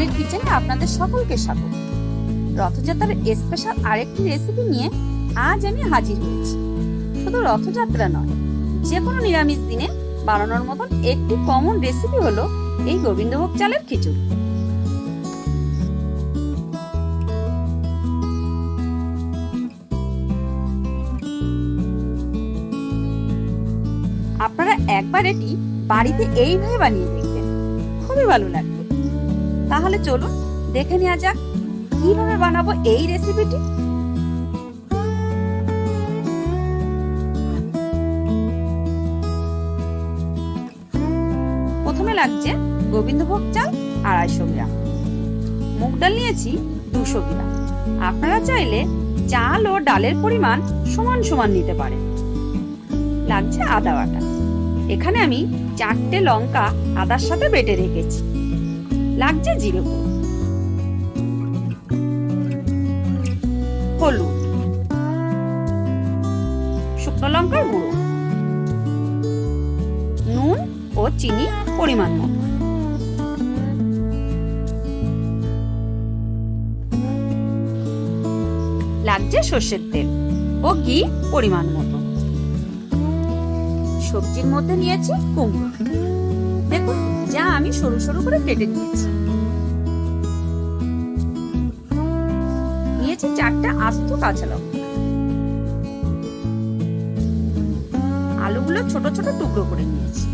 বেঙ্গলির কিচেনে আপনাদের সকলকে স্বাগত। রথযাত্রার স্পেশাল আরেকটি রেসিপি নিয়ে আজ আমি হাজির হয়েছি। শুধু রথযাত্রা নয়, যে কোনো নিরামিষ দিনে বানানোর মতন একটি কমন রেসিপি হলো এই গোবিন্দভোগ চালের খিচুড়ি। আপনারা একবার এটি বাড়িতে এইভাবে বানিয়ে দেখবেন, খুবই ভালো লাগবে। তাহলে চলুন দেখে নেওয়া যাক কিভাবে বানাবো এই রেসিপিটি। প্রথমে লাগছে গোবিন্দভোগ চাল 250 গ্রাম, মুগ ডাল নিয়েছি 200 গ্রাম। আপনারা চাইলে চাল ও ডালের পরিমাণ সমান সমান নিতে পারেন। লাগছে আদা বাটা, এখানে আমি 4টে লঙ্কা আদার সাথে বেটে রেখেছি। লাগছে জিরে গুঁড়ো, হলুদ, শুকনো লঙ্কার গুঁড়ো, নুন ও চিনি পরিমাণ মতো। লাগছে সর্ষের তেল ও ঘি পরিমাণ মতো। সবজির মধ্যে নিয়েছি কুমড়ো, দেখুন যা আমি সরু সরু করে কেটে নিয়েছি। নিয়েছি 4টা আস্ত কাঁচা লঙ্কা। আলুগুলো ছোট ছোট টুকরো করে নিয়েছি।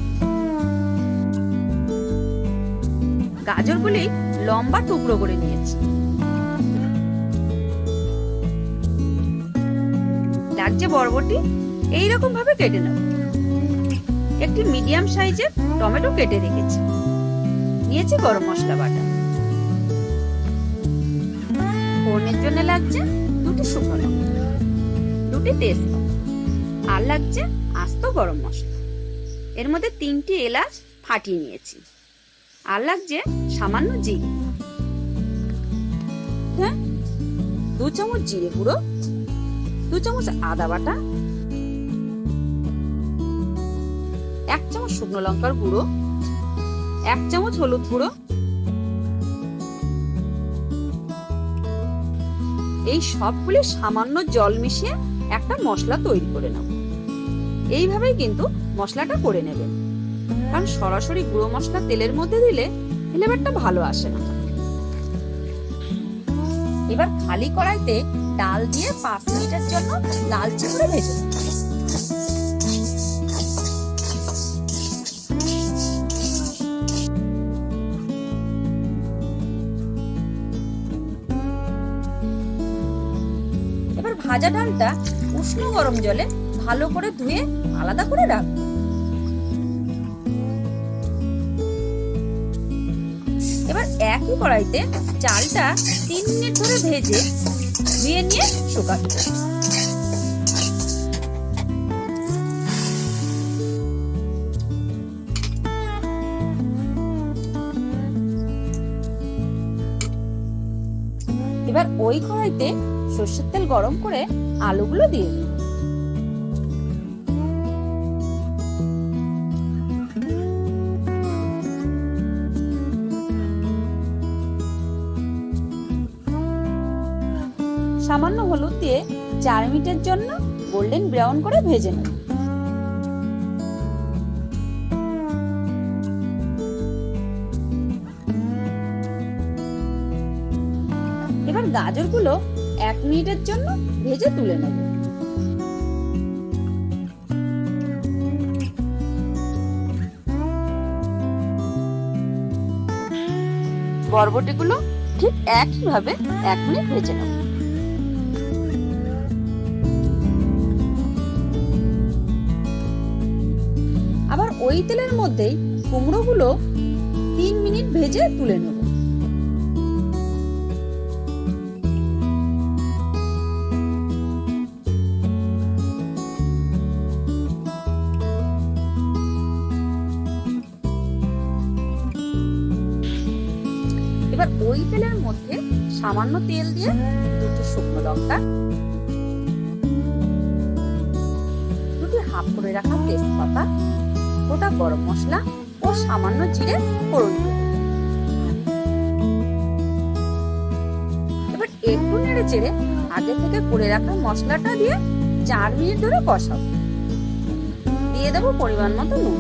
গাজরগুলি লম্বা টুকরো করে নিয়েছি। লাগছে বরবটি, এইরকম ভাবে কেটে নেব। একটি মিডিয়াম সাইজের টমেটো কেটে রেখেছি। নিয়েছি গরম মশলা বাটা। ফোড়নের জন্য লাগছে 2টি শুকনো লঙ্কা, 2টি তেজপাতা, আর লাগছে আস্ত গরম মশলা। এর মধ্যে 3টি এলাচ ফাটিয়ে নিয়েছি। আর লাগছে সামান্য জিরে, 2 চামচ জিরে গুঁড়ো, 2 চামচ আদা বাটা, 1 চামচ শুকনো লঙ্কার গুঁড়ো, 1 চামচ হলুদ গুঁড়ো। এই সবগুলি সামান্য জল মিশিয়ে একটা মশলা তৈরি করে নেব। এইভাবেই কিন্তু মশলাটা করে নেবেন, কারণ সরাসরি গুঁড়ো মশলা তেলের মধ্যে দিলে ফ্লেভারটা ভালো আসে না। এবার খালি কড়াইতে ডাল দিয়ে 5 মিনিটের জন্য লালচে করে ভেজে নেব। এবার ভাজা ডালটা উষ্ণ গরম জলে ভালো করে ধুয়ে আলাদা করে রাখবো। এবার একই কড়াইতে চালটা 3 মিনিট ধরে ভেজে ধুয়ে নিয়ে শুকাতে দেব। এবার ওই কড়াইতে সরষের তেল গরম করে আলুগুলো দিয়ে দিন। সামান্য হলুদ দিয়ে 4 মিনিটের জন্য গোল্ডেন ব্রাউন করে ভেজে নেব। এবার গাজরগুলো 1 মিনিটের জন্য ভেজে তুলে নেব। বরবটিগুলো ঠিক একইভাবে 1 মিনিট ভেজে নেব। আবার ওই তেলের মধ্যেই কুমড়োগুলো 3 মিনিট ভেজে তুলে নেব। এবার ওই তেলের মধ্যে সামান্য তেল দিয়ে 2টি শুকনো লঙ্কা, 2টি হাফ করে রাখা তেজপাতা, গোটা গরম মশলা ও সামান্য জিরে ফোড়ন দেব। চেড়ে আগে থেকে করে রাখা মশলাটা দিয়ে 4 মিনিট ধরে কষাবো। দিয়ে দেবো পরিমাণ মতো নুন।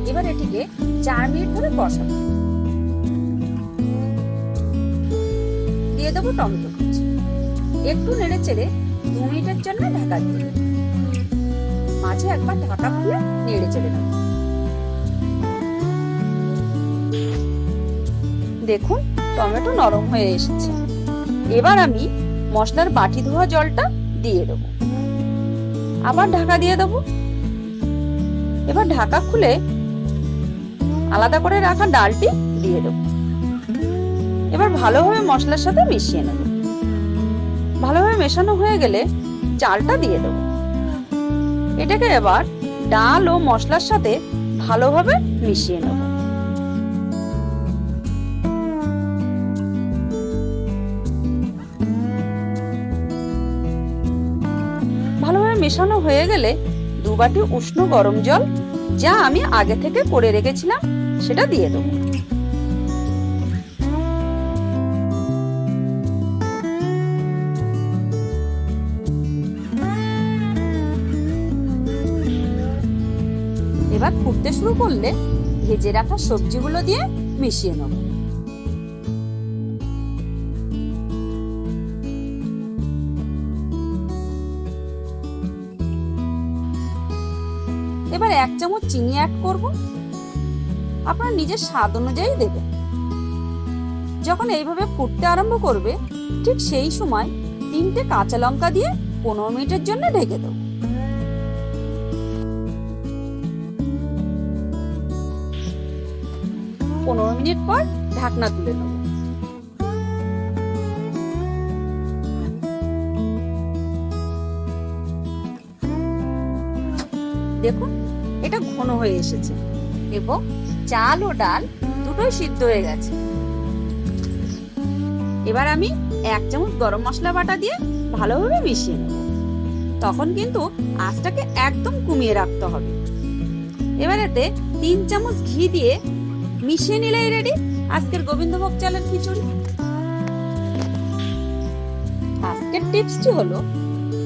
এবার এটিকে 4 মিনিট ধরে কষাবো। দিয়ে দেবো টমেটো কুচি। একটু নেড়ে চেড়ে 2 মিনিটের জন্য ঢাকা দিয়ে দেবো। মাঝে একবার ঢাকা খুলে নেড়ে চেড়ে দেবো। দেখুন টমেটো নরম হয়ে এসেছে। এবার আমি মশলার বাটি ধোয়া জলটা দিয়ে দেবো। আবার ঢাকা দিয়ে দেবো। এবার ঢাকা খুলে আলাদা করে রাখা ডালটি দিয়ে দেবো। এবার ভালোভাবে মশলার সাথে মিশিয়ে নেব। ভালোভাবে মেশানো হয়ে গেলে চালটা দিয়ে দেবো। এটাকে এবার ডাল ও মশলার সাথে ভালোভাবে মিশিয়ে নেব। ভালোভাবে মেশানো হয়ে গেলে 2 বাটি উষ্ণ গরম জল, যা আমি আগে থেকে করে রেখেছিলাম, সেটা দিয়ে দেবো। এবার ফুটতে শুরু করলে ভেজে রাখা সবজিগুলো দিয়ে মিশিয়ে নেব। এবার 1 চামচ চিনি অ্যাড করব। আপনার নিজের স্বাদ অনুযায়ী দেবেন। যখন এইভাবে ফুটতে আরম্ভ করবে, ঠিক সেই সময় 3টে কাঁচা লঙ্কা দিয়ে 15 মিনিটের জন্য ঢেকে দেব। পনেরো মিনিট পর ঢাকনা তুলে নেব। দেখুন এটা ঘন হয়ে এসেছে এবং চাল ও ডাল দুটোই সিদ্ধ হয়ে গেছে। এবার আমি 1 চামচ গরম মশলা বাটা দিয়ে ভালোভাবে মিশিয়ে নেব। তখন কিন্তু আঁচটাকে একদম কমিয়ে রাখতে হবে। এবার এতে 3 চামচ ঘি দিয়ে মিশিয়ে নিলেই রেডি আজকের গোবিন্দভোগ চালের খিচুড়ি। আজকের টিপসটি হলো,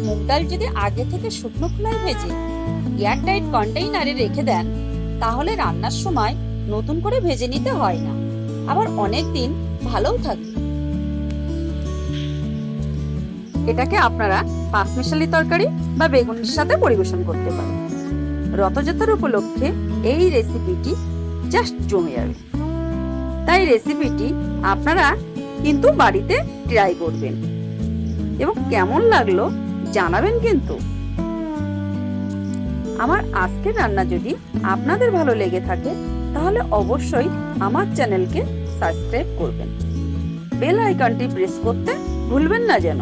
মুগ ডাল যদি আগে থেকে শুকনো খোলায় ভেজে এয়ারটাইট কন্টেইনারে রেখে দেন, তাহলে রান্নার সময় নতুন করে ভেজে নিতে হয় না, আবার অনেক দিন ভালোও থাকে। এটাকে আপনারা পাঁচমিশালি তরকারি বা বেগুনের সাথে পরিবেশন করতে পারেন। রথযাত্রার উপলক্ষে এই রেসিপিটি জাস্ট জমে যাবে। তাই রেসিপিটি আপনারা কিন্তু বাড়িতে ট্রাই করবেন এবং কেমন লাগলো জানাবেন কিন্তু। আমার আজকের রান্না যদি আপনাদের ভালো লেগে থাকে, তাহলে অবশ্যই আমার চ্যানেলকে সাবস্ক্রাইব করবেন। বেল আইকনটি প্রেস করতে ভুলবেন না যেন।